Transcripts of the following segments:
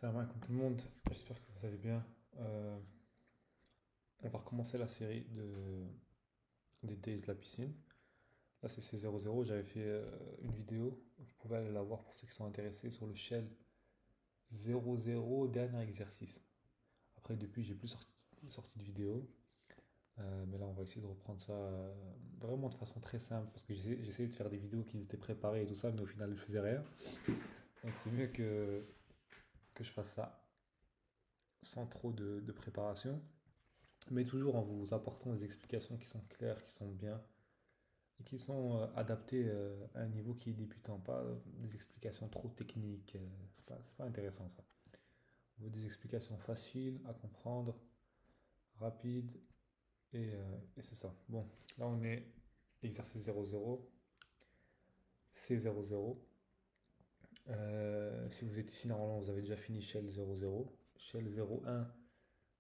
Salam alaikum tout le monde, j'espère que vous allez bien. Euh, on va recommencer la série des Days de la piscine. Là c'est C00, j'avais fait une vidéo, vous pouvez aller la voir pour ceux qui sont intéressés sur le Shell 00, dernier exercice. Après depuis j'ai plus sorti de vidéo, mais là on va essayer de reprendre ça vraiment de façon très simple parce que j'essayais de faire des vidéos qui étaient préparées et tout ça, mais au final je faisais rien. Donc c'est mieux que je fasse ça sans trop de préparation. Mais toujours en vous apportant des explications qui sont claires, qui sont bien et qui sont adaptées à un niveau qui est débutant, pas des explications trop techniques. C'est pas intéressant ça. On veut des explications faciles à comprendre, rapides et c'est ça. Bon, là on est exercice 00, C00. Si vous êtes ici, normalement vous avez déjà fini Shell 00. Shell 01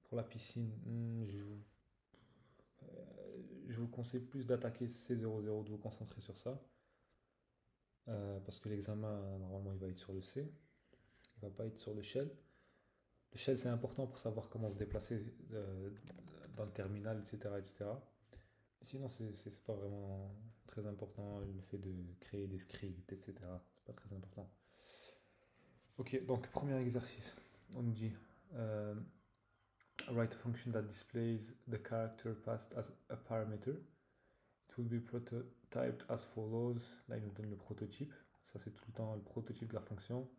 pour la piscine, je vous conseille plus d'attaquer C00, de vous concentrer sur ça. Parce que l'examen, normalement, il va être sur le C, il va pas être sur le shell. Le shell, c'est important pour savoir comment se déplacer dans le terminal, etc. etc. Sinon, c'est pas vraiment très important le fait de créer des scripts, etc. C'est pas très important. Ok, donc premier exercice. On nous dit write a function that displays the character passed as a parameter. It will be prototyped as follows. Là, il nous donne le prototype. Ça, c'est tout le temps le prototype de la fonction.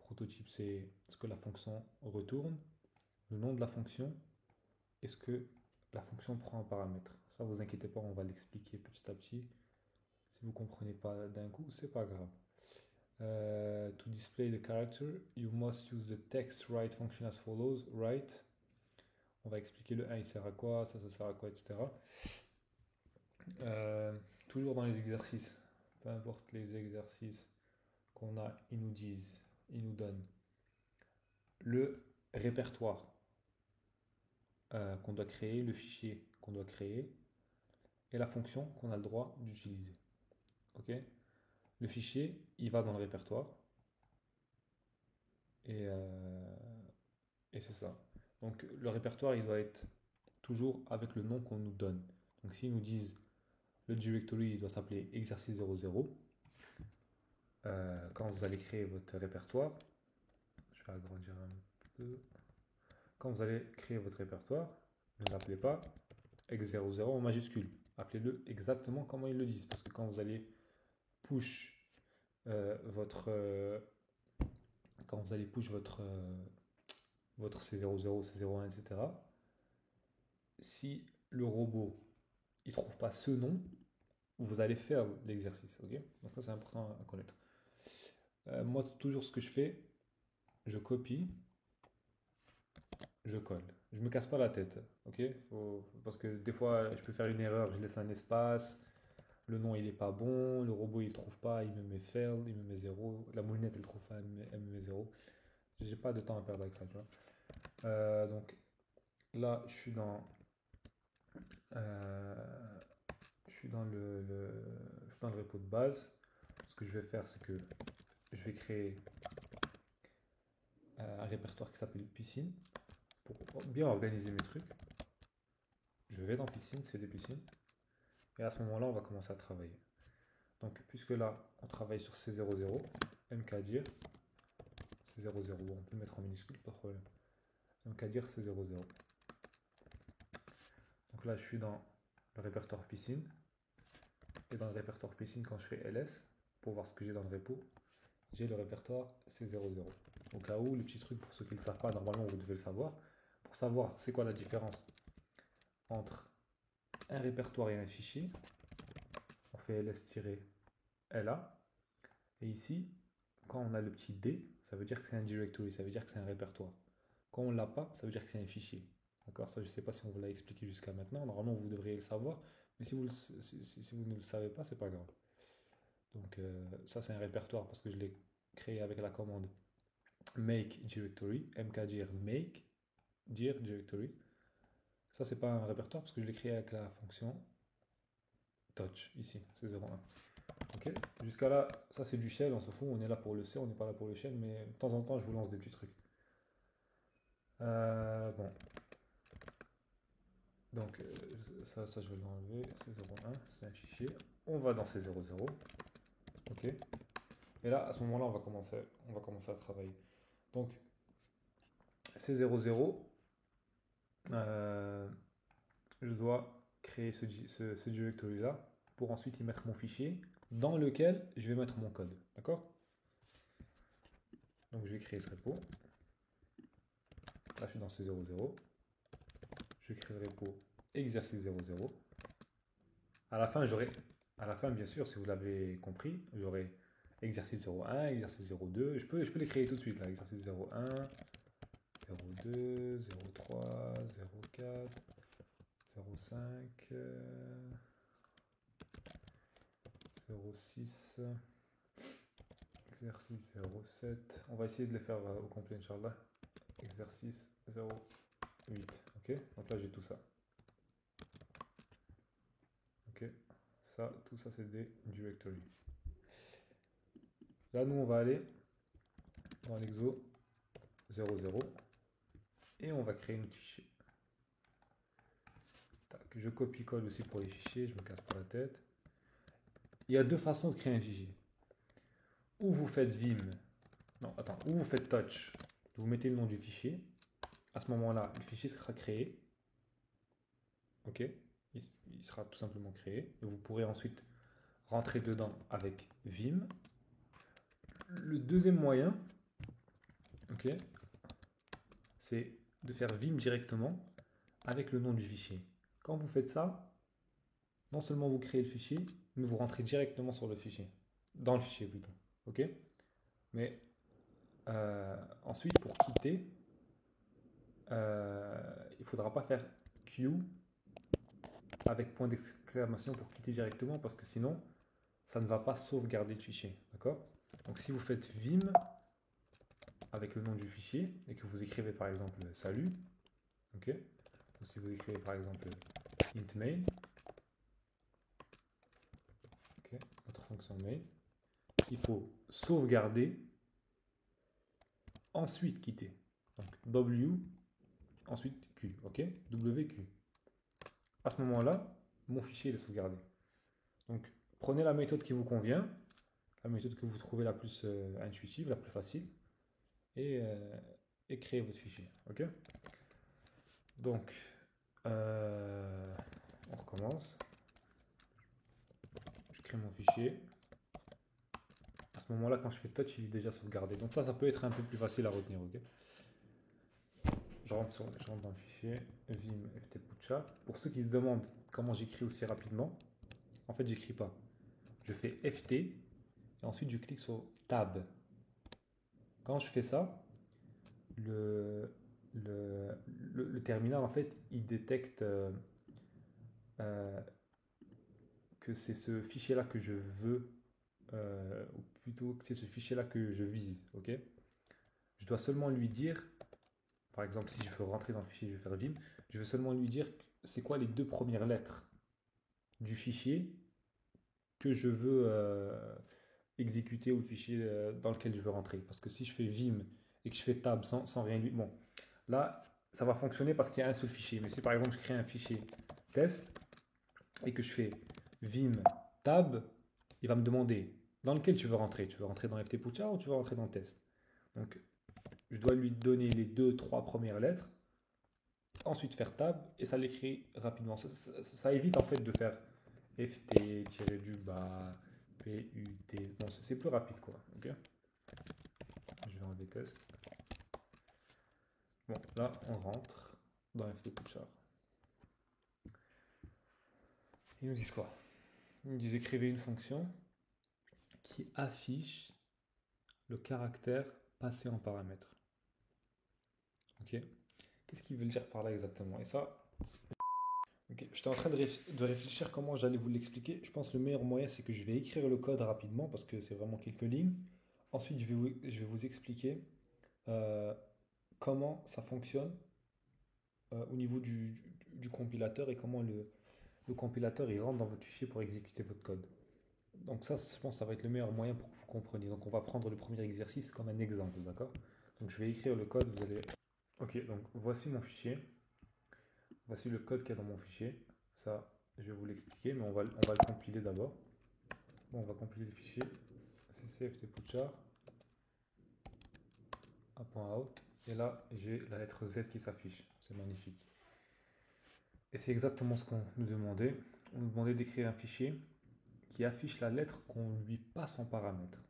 Prototype, c'est ce que la fonction retourne, le nom de la fonction, et ce que la fonction prend en paramètre. Ça, vous inquiétez pas, on va l'expliquer petit à petit. Si vous ne comprenez pas d'un coup, c'est pas grave. To display the character, you must use the text write function as follows. Write, on va expliquer le 1, il sert à quoi, ça sert à quoi, etc. Toujours dans les exercices, peu importe les exercices qu'on a, ils nous donnent le répertoire qu'on doit créer, le fichier qu'on doit créer et la fonction qu'on a le droit d'utiliser. Ok. Le fichier, il va dans le répertoire et, euh, et c'est ça. Donc le répertoire, il doit être toujours avec le nom qu'on nous donne. Donc s'ils nous disent le directory, il doit s'appeler exercice 00, quand vous allez créer votre répertoire, je vais agrandir un peu. Quand vous allez créer votre répertoire, ne l'appelez pas x00 en majuscule. Appelez-le exactement comment ils le disent. Parce que quand vous allez push votre quand vous allez push votre C00, C01, etc. Si le robot il trouve pas ce nom, vous allez faire l'exercice, ok? Donc ça c'est important à connaître. Moi toujours ce que je fais, je copie, je colle. Je me casse pas la tête, ok? Parce que des fois je peux faire une erreur, je laisse un espace, le nom il est pas bon, le robot il trouve pas, il me met fail, il me met zéro, la moulinette elle trouve pas, elle me met zéro. J'ai pas de temps à perdre avec ça, tu vois. Donc là, euh, je suis dans je suis dans le repo de base. Ce que je vais faire, c'est que je vais créer un répertoire qui s'appelle piscine pour bien organiser mes trucs. Je vais dans piscine, c'est des piscines. Et à ce moment-là, on va commencer à travailler. Donc, puisque là, on travaille sur C00, mkdir, C00, bon, on peut le mettre en minuscule, pas de problème. Mkdir C00. Donc là, je suis dans le répertoire piscine. Et dans le répertoire piscine, quand je fais ls, pour voir ce que j'ai dans le repo, j'ai le répertoire C00. Au cas où, le petit truc, pour ceux qui ne le savent pas, normalement vous devez le savoir. Pour savoir c'est quoi la différence entre un répertoire et un fichier, on fait ls-la. Et ici, quand on a le petit d, ça veut dire que c'est un directory, ça veut dire que c'est un répertoire. Quand on l'a pas, ça veut dire que c'est un fichier. D'accord. Ça, je ne sais pas si on vous l'a expliqué jusqu'à maintenant. Normalement, vous devriez le savoir. Mais si vous ne le savez pas, c'est pas grave. Donc ça c'est un répertoire parce que je l'ai créé avec la commande make directory, mkdir make dir directory. Ça c'est pas un répertoire parce que je l'ai créé avec la fonction touch ici, c'est 01. Ok. Jusqu'à là, ça c'est du shell, on s'en fout, on est là pour le C, on n'est pas là pour le shell, mais de temps en temps je vous lance des petits trucs. Bon, donc ça je vais l'enlever, C01, c'est un fichier. On va dans C00, ok. Et là, à ce moment-là, on va commencer à travailler. Donc, C00, je dois créer ce directory-là pour ensuite y mettre mon fichier dans lequel je vais mettre mon code. D'accord? Donc, je vais créer ce repo. Là, je suis dans C00. Je crée le repo exercice 00. À la fin, bien sûr, si vous l'avez compris, j'aurai exercice 01, exercice 02. Je peux les créer tout de suite, là. Exercice 01, 02, 03, 04, 05, 06, exercice 07. On va essayer de les faire au complet, Inch'Allah. Exercice 08. Ok, donc là j'ai tout ça. Ok, tout ça c'est des directories. Là, nous on va aller dans l'exo 00 et on va créer une fichier. Tac, je copie-colle aussi pour les fichiers, je me casse pas la tête. Il y a deux façons de créer un fichier. Ou vous faites vim, ou vous faites touch, vous mettez le nom du fichier. À ce moment-là, le fichier sera créé. Ok, il sera tout simplement créé. Et vous pourrez ensuite rentrer dedans avec vim. Le deuxième moyen, ok, c'est de faire vim directement avec le nom du fichier. Quand vous faites ça, non seulement vous créez le fichier, mais vous rentrez directement sur le fichier. Dans le fichier plutôt. Ok? Mais ensuite, pour quitter, il ne faudra pas faire Q avec point d'exclamation pour quitter directement parce que sinon, ça ne va pas sauvegarder le fichier. D'accord? Donc si vous faites vim avec le nom du fichier et que vous écrivez par exemple salut, ok? Ou si vous écrivez par exemple int main, ok, notre fonction main, il faut sauvegarder, ensuite quitter. Donc W, ensuite Q, ok? WQ. À ce moment-là, mon fichier est sauvegardé. Donc prenez la méthode qui vous convient, la méthode que vous trouvez la plus intuitive, la plus facile, et créez votre fichier, ok? Donc, on recommence. Je crée mon fichier. À ce moment-là, quand je fais touch, il est déjà sauvegardé. Donc ça peut être un peu plus facile à retenir, ok? Je rentre dans le fichier vim ft-putchar. Pour ceux qui se demandent comment j'écris aussi rapidement, en fait, j'écris pas. Je fais ft et ensuite je clique sur tab. Quand je fais ça, le terminal, en fait, il détecte que c'est ce fichier-là que je veux, ou plutôt que c'est ce fichier-là que je vise, ok? Je dois seulement lui dire, par exemple, si je veux rentrer dans le fichier, je vais faire vim, je veux seulement lui dire c'est quoi les deux premières lettres du fichier que je veux exécuter ou le fichier dans lequel je veux rentrer. Parce que si je fais vim et que je fais tab sans rien lui... Bon, là, ça va fonctionner parce qu'il y a un seul fichier. Mais si par exemple je crée un fichier test et que je fais vim tab, il va me demander dans lequel tu veux rentrer. Tu veux rentrer dans ft-putchar ou tu veux rentrer dans test? Donc, je dois lui donner les deux, trois premières lettres, ensuite faire tab et ça l'écrit rapidement. Ça évite en fait de faire ft-du-bas, put. Bon, c'est plus rapide quoi. Ok, je vais enlever test. Bon, là on rentre dans ft-putchar. Ils nous disent quoi? Ils nous disent écrivez une fonction qui affiche le caractère passé en paramètre. Ok, qu'est-ce qu'ils veulent dire par là exactement? Et ça, okay, j'étais en train de réfléchir comment j'allais vous l'expliquer. Je pense que le meilleur moyen, c'est que je vais écrire le code rapidement parce que c'est vraiment quelques lignes. Ensuite, je vais vous expliquer euh, comment ça fonctionne au niveau du compilateur et comment le compilateur il rentre dans votre fichier pour exécuter votre code. Donc ça, je pense que ça va être le meilleur moyen pour que vous compreniez. Donc on va prendre le premier exercice comme un exemple, d'accord? Donc je vais écrire le code, vous allez Ok, donc voici mon fichier. Voici le code qu'il y a dans mon fichier. Ça, je vais vous l'expliquer, mais on va le compiler d'abord. Bon, on va compiler le fichier ccftputchar, .out. Et là, j'ai la lettre Z qui s'affiche. C'est magnifique. Et c'est exactement ce qu'on nous demandait. On nous demandait d'écrire un fichier qui affiche la lettre qu'on lui passe en paramètre.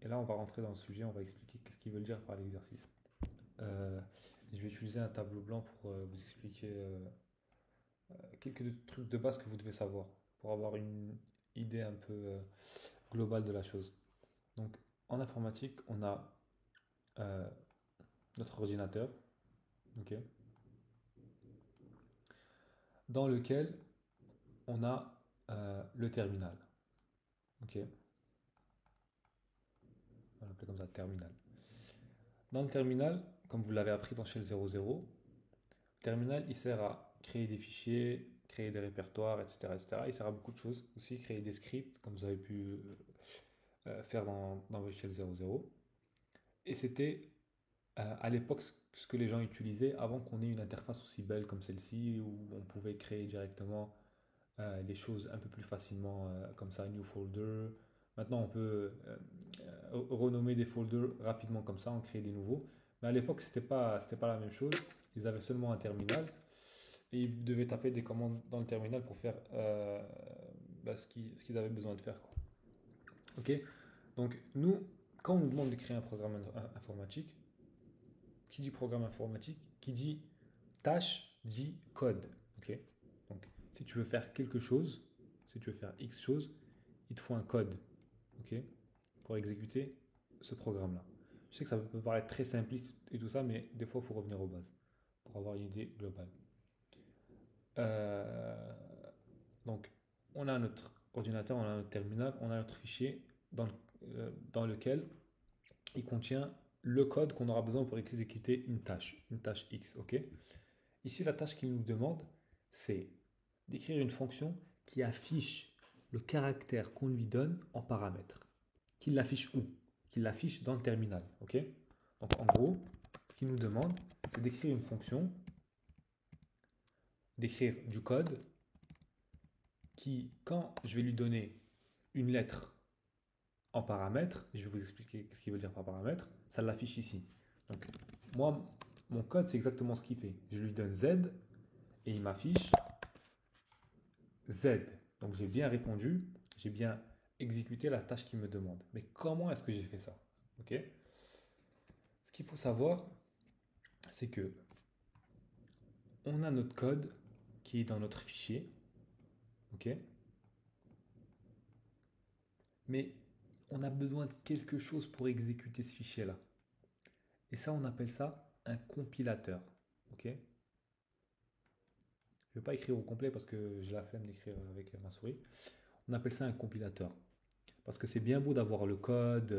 Et là, on va rentrer dans le sujet, on va expliquer qu'est-ce qu'il veut dire par l'exercice. Je vais utiliser un tableau blanc pour vous expliquer quelques trucs de base que vous devez savoir pour avoir une idée un peu globale de la chose. Donc, en informatique, on a euh, notre ordinateur, ok, dans lequel on a le terminal, ok, on va l'appeler comme ça, terminal. Dans le terminal, comme vous l'avez appris dans Shell 00, le terminal, il sert à créer des fichiers, créer des répertoires, etc., etc. Il sert à beaucoup de choses. Aussi, créer des scripts, comme vous avez pu faire dans votre Shell 00. Et c'était à l'époque ce que les gens utilisaient avant qu'on ait une interface aussi belle comme celle-ci, où on pouvait créer directement les choses un peu plus facilement, comme ça, new folder. Maintenant, on peut renommer des folders rapidement comme ça, on crée des nouveaux. Mais à l'époque, c'était pas la même chose. Ils avaient seulement un terminal et ils devaient taper des commandes dans le terminal pour faire ce qu'ils avaient besoin de faire, quoi. Ok. Donc, nous, quand on nous demande d'écrire un programme informatique, qui dit programme informatique, qui dit tâche, dit code. Ok. Donc, si tu veux faire quelque chose, si tu veux faire X chose, il te faut un code, ok, pour exécuter ce programme-là. Je sais que ça peut paraître très simpliste et tout ça, mais des fois, il faut revenir aux bases pour avoir une idée globale. Euh, donc, on a notre ordinateur, on a notre terminal, on a notre fichier dans lequel il contient le code qu'on aura besoin pour exécuter une tâche X, ok. Ici, la tâche qu'il nous demande, c'est d'écrire une fonction qui affiche le caractère qu'on lui donne en paramètre. Qu'il l'affiche où? Qu'il l'affiche dans le terminal. Ok. Donc en gros, ce qu'il nous demande, c'est d'écrire une fonction, d'écrire du code qui, quand je vais lui donner une lettre en paramètre, je vais vous expliquer ce qu'il veut dire par paramètre, ça l'affiche ici. Donc moi, mon code, c'est exactement ce qu'il fait. Je lui donne Z et il m'affiche Z. Donc j'ai bien répondu, j'ai bien exécuté la tâche qu'il me demande. Mais comment est-ce que j'ai fait ça? Ok. Ce qu'il faut savoir, c'est que on a notre code qui est dans notre fichier, ok. Mais on a besoin de quelque chose pour exécuter ce fichier-là. Et ça, on appelle ça un compilateur, ok. Je ne vais pas écrire au complet parce que j'ai la flemme d'écrire avec ma souris. On appelle ça un compilateur. Parce que c'est bien beau d'avoir le code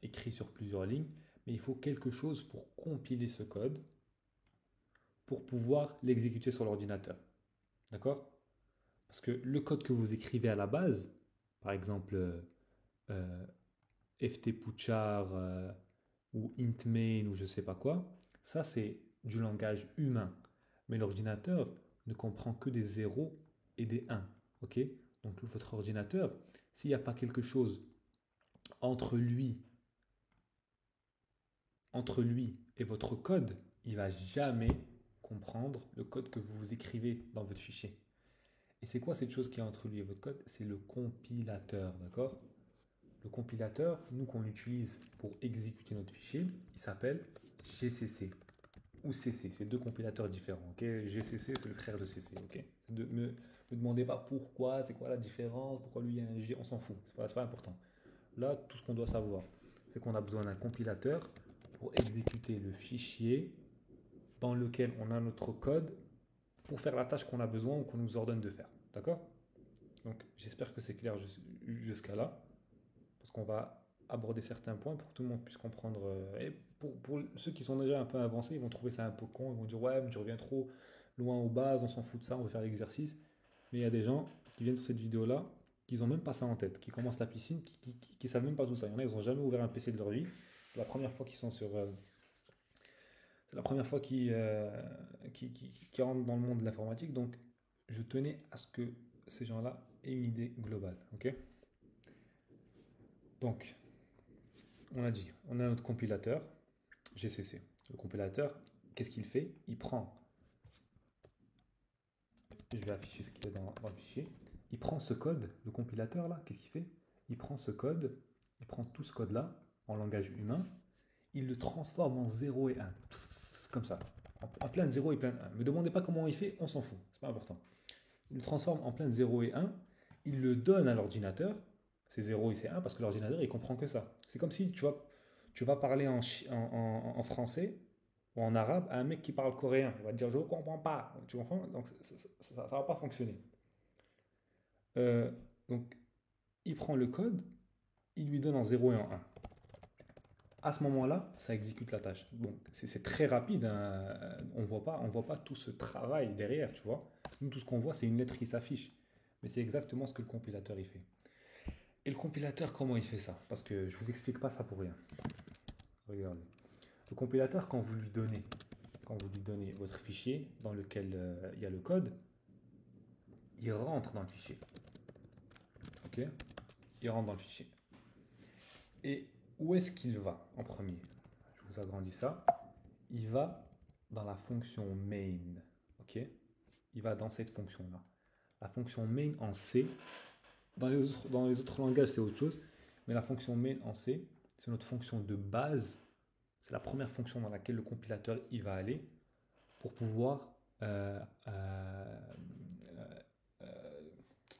écrit sur plusieurs lignes, mais il faut quelque chose pour compiler ce code pour pouvoir l'exécuter sur l'ordinateur. D'accord? Parce que le code que vous écrivez à la base, par exemple euh, ftputchar ou intmain ou je ne sais pas quoi, ça c'est du langage humain. Mais l'ordinateur ne comprend que des zéros et des 1. Ok. Donc votre ordinateur, s'il n'y a pas quelque chose entre lui, entre lui et votre code, il va jamais comprendre le code que vous écrivez dans votre fichier. Et c'est quoi cette chose qui est entre lui et votre code? C'est le compilateur, d'accord? Le compilateur, nous qu'on utilise pour exécuter notre fichier, il s'appelle GCC ou CC. C'est deux compilateurs différents, ok? GCC, c'est le frère de CC, ok? Ne me demandez pas pourquoi, c'est quoi la différence, pourquoi lui il y a un G, on s'en fout, c'est pas important. Là, tout ce qu'on doit savoir, c'est qu'on a besoin d'un compilateur pour exécuter le fichier dans lequel on a notre code pour faire la tâche qu'on a besoin ou qu'on nous ordonne de faire. D'accord? Donc, j'espère que c'est clair jusqu'à là, parce qu'on va aborder certains points pour que tout le monde puisse comprendre. Et pour ceux qui sont déjà un peu avancés, ils vont trouver ça un peu con, ils vont dire ouais, mais tu reviens trop loin aux bases, on s'en fout de ça, on va faire l'exercice. Mais il y a des gens qui viennent sur cette vidéo-là, qui n'ont même pas ça en tête, qui commencent la piscine, qui savent même pas tout ça. Il y en a, ils n'ont jamais ouvert un PC de leur vie. C'est la première fois qu'ils sont C'est la première fois qu'il rentre dans le monde de l'informatique, donc je tenais à ce que ces gens-là aient une idée globale. Ok. Donc, on a dit, on a notre compilateur GCC. Le compilateur, qu'est-ce qu'il fait? Il prend, je vais afficher ce qu'il y a dans le fichier, il prend ce code, le compilateur là, qu'est-ce qu'il fait? Il prend ce code, il prend tout ce code-là en langage humain, il le transforme en 0 et 1. Comme ça. En plein de 0 et plein de 1. Ne me demandez pas comment il fait, on s'en fout. C'est pas important. Il le transforme en plein de 0 et 1. Il le donne à l'ordinateur. C'est 0 et c'est 1 parce que l'ordinateur, il comprend que ça. C'est comme si tu vas parler en français ou en arabe à un mec qui parle coréen. Il va te dire, je ne comprends pas. Tu comprends? Donc, ça ne va pas fonctionner. Euh, donc, il prend le code, il lui donne en 0 et en 1. À ce moment-là, ça exécute la tâche. Bon, c'est très rapide, hein. On voit pas tout ce travail derrière, tu vois. Nous, tout ce qu'on voit, c'est une lettre qui s'affiche. Mais c'est exactement ce que le compilateur il fait. Et le compilateur, comment il fait ça? Parce que je vous explique pas ça pour rien. Regardez. Le compilateur, quand vous lui donnez votre fichier dans lequel il y a le code, il rentre dans le fichier. Ok? Il rentre dans le fichier. Et où est-ce qu'il va en premier? Je vous agrandis ça. Il va dans la fonction main. Ok? Il va dans cette fonction-là. La fonction main en C, dans les autres langages, c'est autre chose, mais la fonction main en C, c'est notre fonction de base. C'est la première fonction dans laquelle le compilateur il va aller pour pouvoir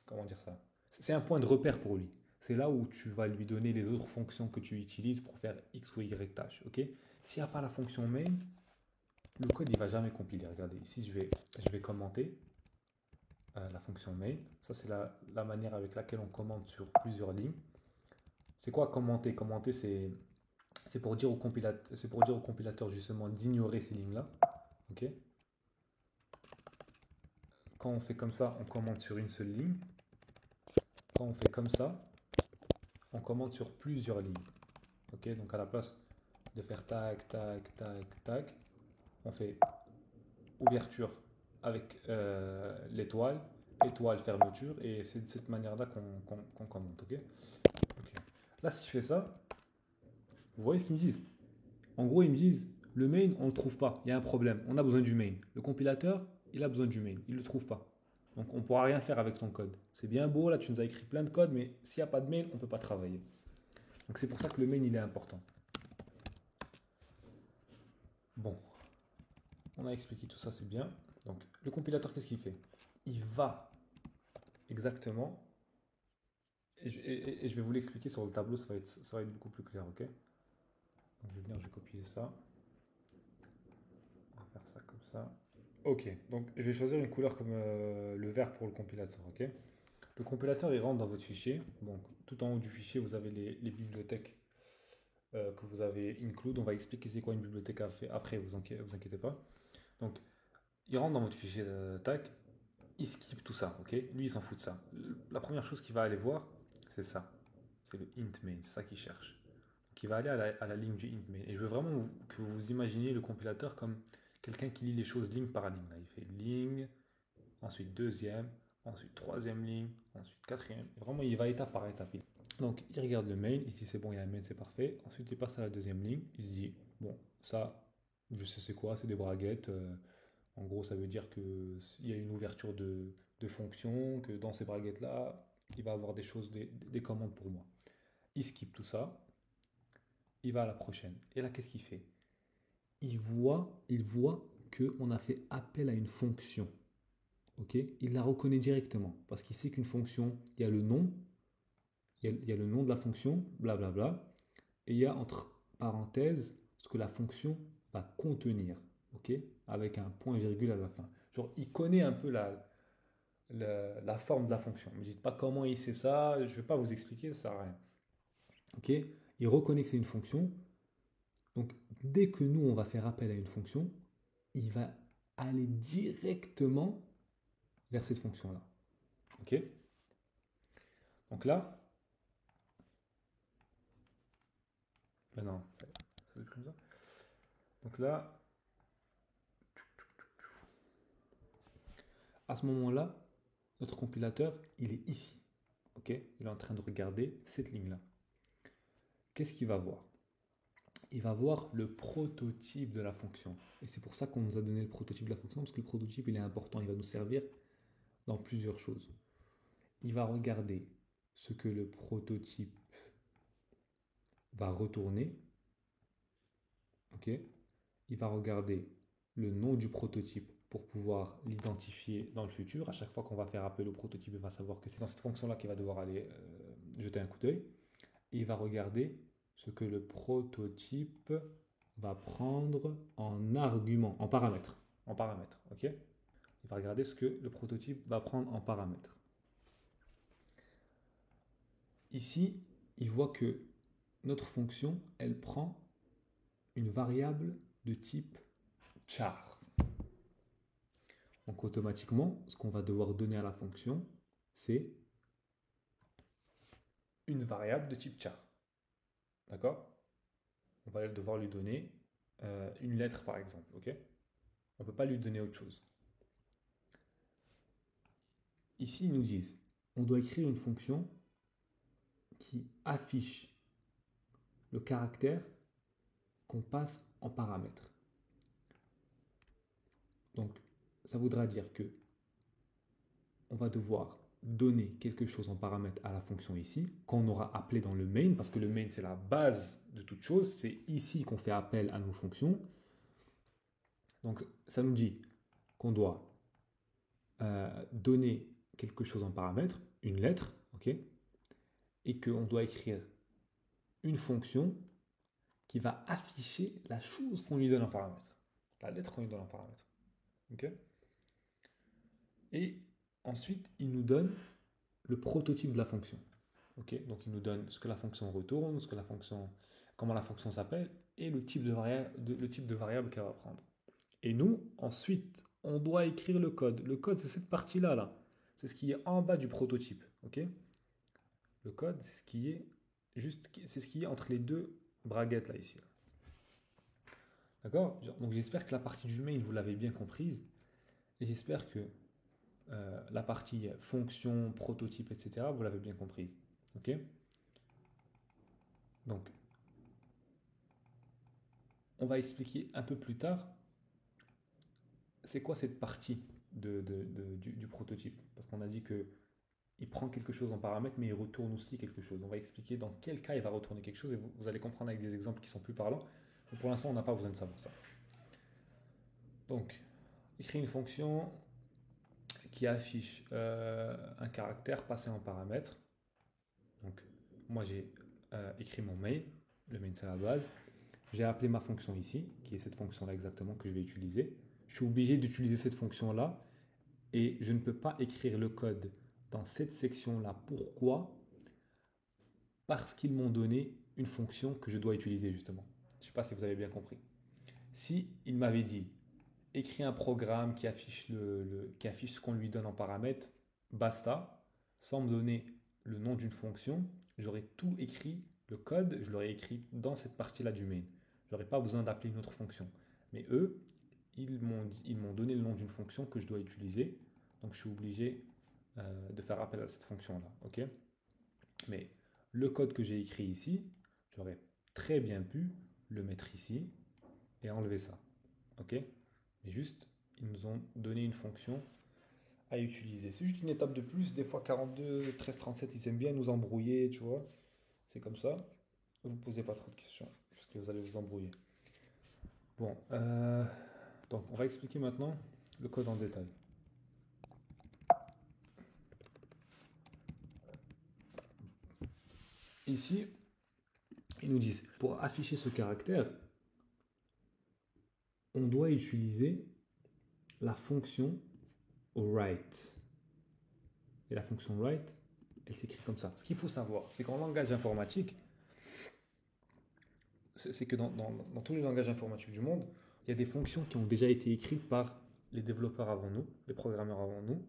comment dire ça? C'est un point de repère pour lui. C'est là où tu vas lui donner les autres fonctions que tu utilises pour faire X ou Y tâche. Ok? S'il n'y a pas la fonction main, le code il va jamais compiler. Regardez, ici je vais commenter la fonction main. Ça c'est la manière avec laquelle on commente sur plusieurs lignes. C'est quoi commenter? Commenter c'est pour dire au compilateur justement d'ignorer ces lignes-là. Ok? Quand on fait comme ça, on commente sur une seule ligne. Quand on fait comme ça, on commente sur plusieurs lignes. Ok? Donc à la place de faire tac, tac, tac, tac, on fait ouverture avec l'étoile, étoile, fermeture, et c'est de cette manière-là qu'on commente. Ok? Ok. Là, si je fais ça, vous voyez ce qu'ils me disent? En gros, ils me disent, le main, on ne le trouve pas, il y a un problème, on a besoin du main. Le compilateur, il a besoin du main, il ne le trouve pas. Donc on ne pourra rien faire avec ton code. C'est bien beau, là tu nous as écrit plein de code, mais s'il n'y a pas de main, on ne peut pas travailler. Donc c'est pour ça que le main, il est important. Bon, on a expliqué tout ça, c'est bien. Donc le compilateur, qu'est-ce qu'il fait? Il va exactement, et je vais vous l'expliquer sur le tableau, ça va être beaucoup plus clair, ok? Donc je vais venir, je vais copier ça. On va faire ça comme ça. Ok, donc je vais choisir une couleur comme le vert pour le compilateur, ok? Le compilateur, il rentre dans votre fichier. Donc, tout en haut du fichier, vous avez les bibliothèques que vous avez include. On va expliquer c'est quoi une bibliothèque après, vous inquiétez pas. Donc, il rentre dans votre fichier tac, il skip tout ça, ok? Lui, il s'en fout de ça. La première chose qu'il va aller voir, c'est ça. C'est le int main, c'est ça qu'il cherche. Donc, il va aller à la ligne du int main. Et je veux vraiment que vous imaginiez le compilateur comme quelqu'un qui lit les choses ligne par ligne. Là, il fait ligne, ensuite deuxième, ensuite troisième ligne, ensuite quatrième. Vraiment, il va étape par étape. Donc, il regarde le mail, il se dit c'est bon, il y a un mail, c'est parfait. Ensuite, il passe à la deuxième ligne, il se dit bon, ça, je sais c'est quoi, c'est des braguettes. En gros, ça veut dire qu'il y a une ouverture de fonction, que dans ces braguettes-là, il va avoir des choses, des commandes pour moi. Il skip tout ça, il va à la prochaine. Et là, qu'est-ce qu'il fait? Il voit qu'on a fait appel à une fonction. Okay, il la reconnaît directement parce qu'il sait qu'une fonction, il y a le nom, il y a le nom de la fonction, blablabla, et il y a entre parenthèses ce que la fonction va contenir, ok, avec un point virgule à la fin. Genre, il connaît un peu la forme de la fonction. Ne me dites pas comment il sait ça, je ne vais pas vous expliquer, ça ne sert à rien. Ok, il reconnaît que c'est une fonction. Donc, dès que nous, on va faire appel à une fonction, il va aller directement vers cette fonction-là. Ok? Donc là, ben non, c'est comme ça. Donc là, à ce moment-là, notre compilateur, il est ici. Ok? Il est en train de regarder cette ligne-là. Qu'est-ce qu'il va voir? Il va voir le prototype de la fonction. Et c'est pour ça qu'on nous a donné le prototype de la fonction, parce que le prototype, il est important. Il va nous servir dans plusieurs choses. Il va regarder ce que le prototype va retourner. Ok? Il va regarder le nom du prototype pour pouvoir l'identifier dans le futur. À chaque fois qu'on va faire appel au prototype, il va savoir que c'est dans cette fonction-là qu'il va devoir aller jeter un coup d'œil. Et il va regarder ce que le prototype va prendre en argument, en paramètre. En paramètre, ok? Il va regarder ce que le prototype va prendre en paramètre. Ici, il voit que notre fonction, elle prend une variable de type char. Donc automatiquement, ce qu'on va devoir donner à la fonction, c'est une variable de type char. D'accord? On va devoir lui donner une lettre par exemple. Ok? On ne peut pas lui donner autre chose. Ici, ils nous disent, on doit écrire une fonction qui affiche le caractère qu'on passe en paramètre. Donc, ça voudra dire que on va devoir donner quelque chose en paramètre à la fonction ici, qu'on aura appelé dans le main, parce que le main, c'est la base de toute chose. C'est ici qu'on fait appel à nos fonctions. Donc, ça nous dit qu'on doit donner quelque chose en paramètre, une lettre, ok, et qu'on doit écrire une fonction qui va afficher la chose qu'on lui donne en paramètre, la lettre qu'on lui donne en paramètre. Ok. Et ensuite, il nous donne le prototype de la fonction. Ok. Donc, il nous donne ce que la fonction retourne, ce que la fonction, comment la fonction s'appelle, et le type de variable qu'elle va prendre. Et nous, ensuite, on doit écrire le code. Le code, c'est cette partie-là, là. C'est ce qui est en bas du prototype. Ok. Le code, c'est ce qui est c'est ce qui est entre les deux braguettes là ici. D'accord? Donc j'espère que la partie du main, vous l'avez bien comprise. Et j'espère que la partie fonction, prototype, etc., vous l'avez bien comprise. Ok? Donc, on va expliquer un peu plus tard c'est quoi cette partie du prototype. Parce qu'on a dit que il prend quelque chose en paramètre, mais il retourne aussi quelque chose. On va expliquer dans quel cas il va retourner quelque chose et vous allez comprendre avec des exemples qui sont plus parlants. Mais pour l'instant, on n'a pas besoin de savoir ça. Donc, écrit une fonction qui affiche un caractère passé en paramètre. Donc, moi j'ai écrit mon main. Le main, c'est la base. J'ai appelé ma fonction ici, qui est cette fonction-là exactement que je vais utiliser. Je suis obligé d'utiliser cette fonction-là et je ne peux pas écrire le code dans cette section-là. Pourquoi? Parce qu'ils m'ont donné une fonction que je dois utiliser justement. Je ne sais pas si vous avez bien compris. Si il m'avait dit écrit un programme qui affiche, qui affiche ce qu'on lui donne en paramètre, basta, sans me donner le nom d'une fonction, j'aurais tout écrit, le code, je l'aurais écrit dans cette partie-là du main. Je n'aurais pas besoin d'appeler une autre fonction. Mais eux, ils m'ont donné le nom d'une fonction que je dois utiliser, donc je suis obligé de faire appel à cette fonction-là. Ok? Mais le code que j'ai écrit ici, j'aurais très bien pu le mettre ici et enlever ça. Ok? Mais juste, ils nous ont donné une fonction à utiliser. C'est juste une étape de plus. Des fois, 42, 13, 37, ils aiment bien nous embrouiller, tu vois. C'est comme ça. Ne vous posez pas trop de questions, parce que vous allez vous embrouiller. Bon, donc on va expliquer maintenant le code en détail. Ici, ils nous disent, pour afficher ce caractère, on doit utiliser la fonction write. Et la fonction write, elle s'écrit comme ça. Ce qu'il faut savoir, c'est qu'en langage informatique, c'est que dans tous les langages informatiques du monde, il y a des fonctions qui ont déjà été écrites par les développeurs avant nous, les programmeurs avant nous,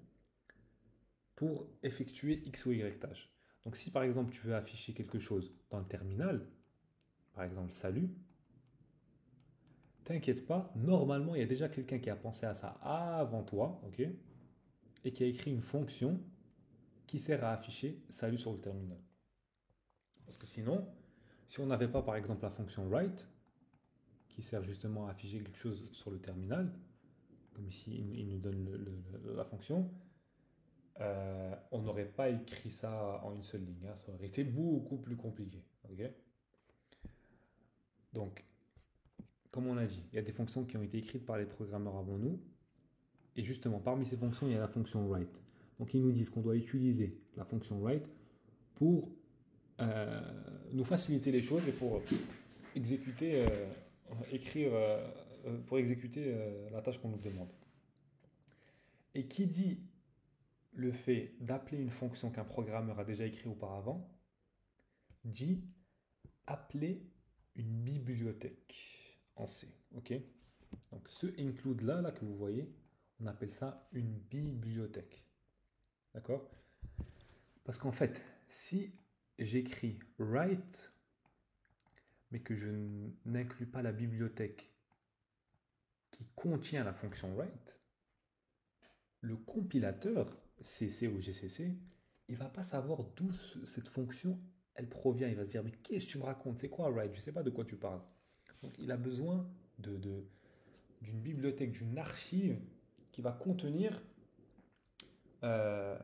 pour effectuer X ou Y tâches. Donc si par exemple tu veux afficher quelque chose dans le terminal, par exemple salut, t'inquiète pas, normalement il y a déjà quelqu'un qui a pensé à ça avant toi, ok? et qui a écrit une fonction qui sert à afficher salut sur le terminal. Parce que sinon, si on n'avait pas par exemple la fonction write, qui sert justement à afficher quelque chose sur le terminal, comme ici il nous donne la fonction, on n'aurait pas écrit ça en une seule ligne, hein. Ça aurait été beaucoup plus compliqué. Okay, donc, comme on a dit, il y a des fonctions qui ont été écrites par les programmeurs avant nous, et justement, parmi ces fonctions, il y a la fonction write. Donc, ils nous disent qu'on doit utiliser la fonction write pour nous faciliter les choses et pour exécuter, pour exécuter la tâche qu'on nous demande. Et qui dit le fait d'appeler une fonction qu'un programmeur a déjà écrite auparavant, dit appeler une bibliothèque en C. Ok, donc ce include là que vous voyez, on appelle ça une bibliothèque. D'accord? Parce qu'en fait, si j'écris write, mais que je n'inclus pas la bibliothèque qui contient la fonction write, le compilateur, CC ou GCC, il ne va pas savoir d'où cette fonction elle provient. Il va se dire, mais qu'est-ce que tu me racontes? C'est quoi write? Je ne sais pas de quoi tu parles. Donc il a besoin d'une bibliothèque, d'une archive qui va contenir en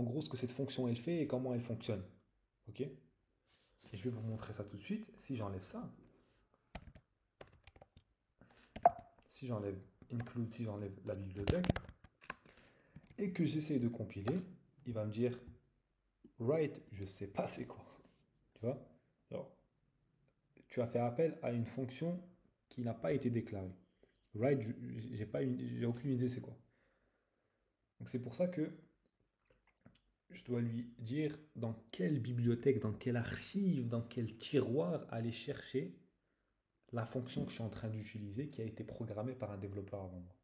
gros ce que cette fonction elle fait et comment elle fonctionne. Ok? Et je vais vous montrer ça tout de suite. Si j'enlève ça, si j'enlève include, si j'enlève la bibliothèque et que j'essaie de compiler, il va me dire write, je sais pas c'est quoi. Tu vois? Alors, tu as fait appel à une fonction qui n'a pas été déclarée. Write, j'ai aucune idée c'est quoi. Donc c'est pour ça que je dois lui dire dans quelle bibliothèque, dans quelle archive, dans quel tiroir aller chercher la fonction que je suis en train d'utiliser qui a été programmée par un développeur avant moi.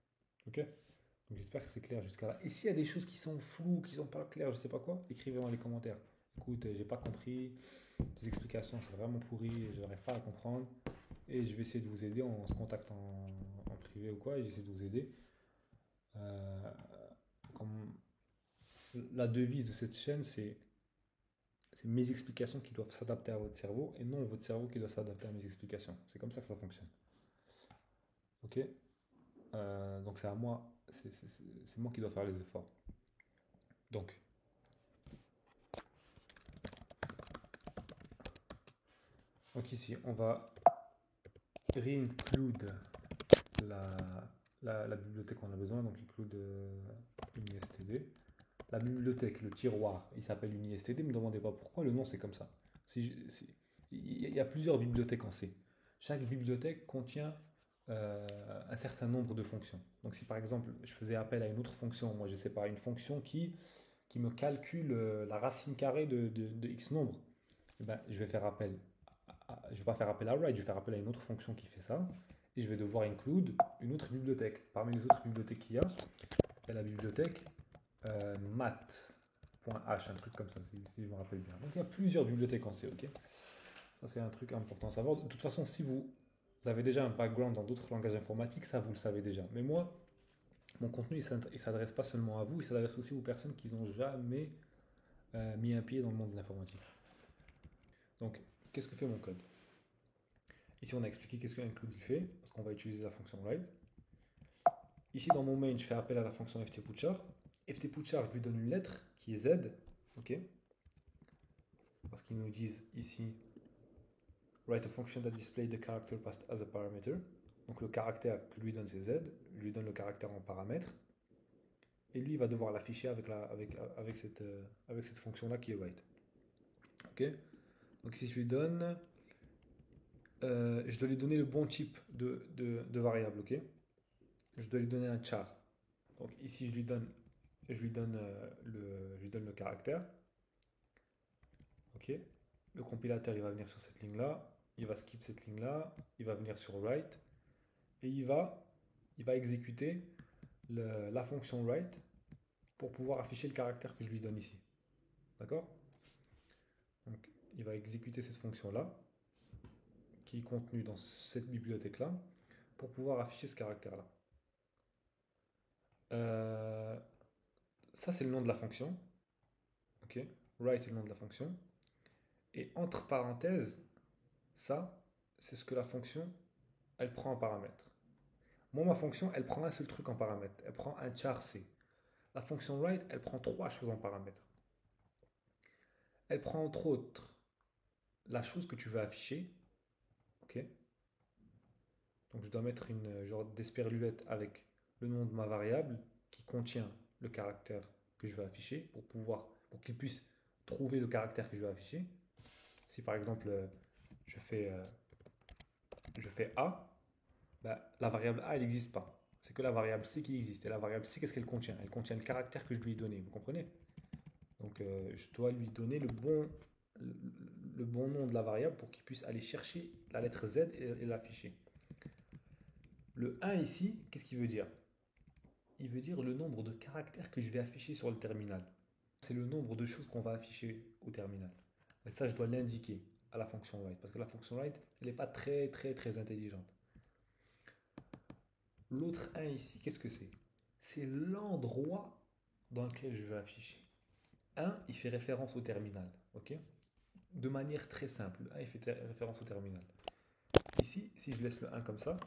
Ok? Donc j'espère que c'est clair jusqu'à là. Et s'il y a des choses qui sont floues, qui sont pas claires, je sais pas quoi, écrivez dans les commentaires. Écoute, j'ai pas compris, tes explications c'est vraiment pourri, je n'arrive pas à comprendre. Et je vais essayer de vous aider, on se contacte en privé ou quoi, et j'essaie de vous aider. Comme la devise de cette chaîne, c'est mes explications qui doivent s'adapter à votre cerveau et non votre cerveau qui doit s'adapter à mes explications. C'est comme ça que ça fonctionne. Ok? Donc c'est à moi, c'est moi qui dois faire les efforts. Donc ici, on va reinclude la bibliothèque qu'on a besoin, donc include UniSTD. La bibliothèque, le tiroir, il s'appelle UniSTD, ne me demandez pas pourquoi, le nom c'est comme ça. Il y a plusieurs bibliothèques en C. Chaque bibliothèque contient un certain nombre de fonctions. Donc si par exemple je faisais appel à une autre fonction, moi je sais pas, une fonction qui me calcule la racine carrée de X nombre, eh ben, je vais faire appel, je vais pas faire appel à write, je vais faire appel à une autre fonction qui fait ça, et je vais devoir include une autre bibliothèque. Parmi les autres bibliothèques qu'il y a la bibliothèque math.h, un truc comme ça, si je me rappelle bien. Donc il y a plusieurs bibliothèques en C, ok? Ça c'est un truc important à savoir. De toute façon, si vous avez déjà un background dans d'autres langages informatiques, ça vous le savez déjà. Mais moi, mon contenu, il ne s'adresse pas seulement à vous, il s'adresse aussi aux personnes qui n'ont jamais mis un pied dans le monde de l'informatique. Donc, qu'est-ce que fait mon code? Ici, on a expliqué qu'est-ce qu'un include il fait, parce qu'on va utiliser la fonction write. Ici, dans mon main, je fais appel à la fonction ftputchar. Ftputchar, je lui donne une lettre qui est z, ok? Parce qu'ils nous disent ici write a function that displays the character passed as a parameter. Donc le caractère que je lui donne c'est z, je lui donne le caractère en paramètre, et lui il va devoir l'afficher avec cette fonction-là qui est write. Ok? Donc ici je lui donne, je dois lui donner le bon type de variable, ok? Je dois lui donner un char. Donc ici je lui donne le caractère. Ok? Le compilateur il va venir sur cette ligne-là, il va skip cette ligne-là, il va venir sur write, et il va exécuter la fonction write pour pouvoir afficher le caractère que je lui donne ici. D'accord? Donc, il va exécuter cette fonction-là, qui est contenue dans cette bibliothèque-là, pour pouvoir afficher ce caractère-là. Euh, Ça, c'est le nom de la fonction. Ok? Write est le nom de la fonction. Et entre parenthèses, ça, c'est ce que la fonction, elle prend en paramètre. Moi, ma fonction, elle prend un seul truc en paramètre. Elle prend un char C. La fonction write, elle prend trois choses en paramètre. Elle prend entre autres la chose que tu veux afficher. Ok? Donc, je dois mettre une genre d'esperluette avec le nom de ma variable qui contient le caractère que je veux afficher pour qu'il puisse trouver le caractère que je veux afficher. Si par exemple, je fais, euh, je fais A, bah, la variable A, elle n'existe pas. C'est que la variable C qui existe. Et la variable C, qu'est-ce qu'elle contient? Elle contient le caractère que je lui ai donné. Vous comprenez? Donc, je dois lui donner le, le bon nom de la variable pour qu'il puisse aller chercher la lettre Z et l'afficher. Le 1 ici, qu'est-ce qu'il veut dire? Il veut dire le nombre de caractères que je vais afficher sur le terminal. C'est le nombre de choses qu'on va afficher au terminal. Et ça, je dois l'indiquer à la fonction write. Parce que la fonction write, elle n'est pas très, très, très intelligente. L'autre 1 ici, qu'est-ce que c'est? C'est l'endroit dans lequel je vais afficher. 1, il fait référence au terminal. Ok? De manière très simple. Le 1, il fait référence au terminal. Ici, si je laisse le 1 comme ça,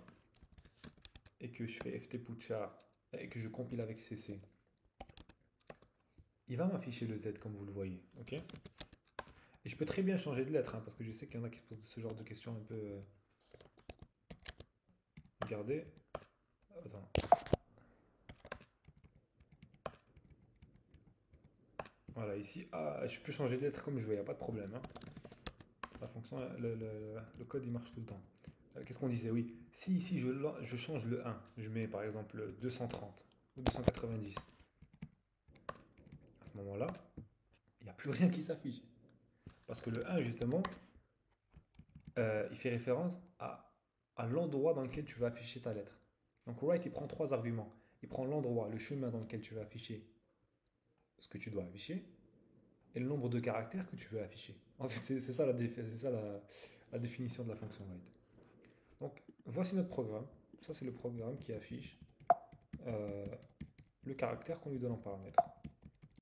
et que je fais ft-putchar, et que je compile avec cc, il va m'afficher le z comme vous le voyez. Ok? Et je peux très bien changer de lettre, hein, parce que je sais qu'il y en a qui se posent ce genre de questions un peu. Regardez. Attends. Voilà, ici, je peux changer de lettre comme je veux, il n'y a pas de problème. Hein. La fonction, le code, il marche tout le temps. Qu'est-ce qu'on disait? Oui. Si ici, je change le 1, je mets par exemple 230 ou 290, à ce moment-là, il n'y a plus rien qui s'affiche. Parce que le 1, justement, il fait référence à l'endroit dans lequel tu vas afficher ta lettre. Donc, write, il prend trois arguments. Il prend l'endroit, le chemin dans lequel tu vas afficher ce que tu dois afficher, et le nombre de caractères que tu veux afficher. En fait, c'est ça, la définition de la fonction write. Donc, voici notre programme. Ça, c'est le programme qui affiche euh, le caractère qu'on lui donne en paramètre.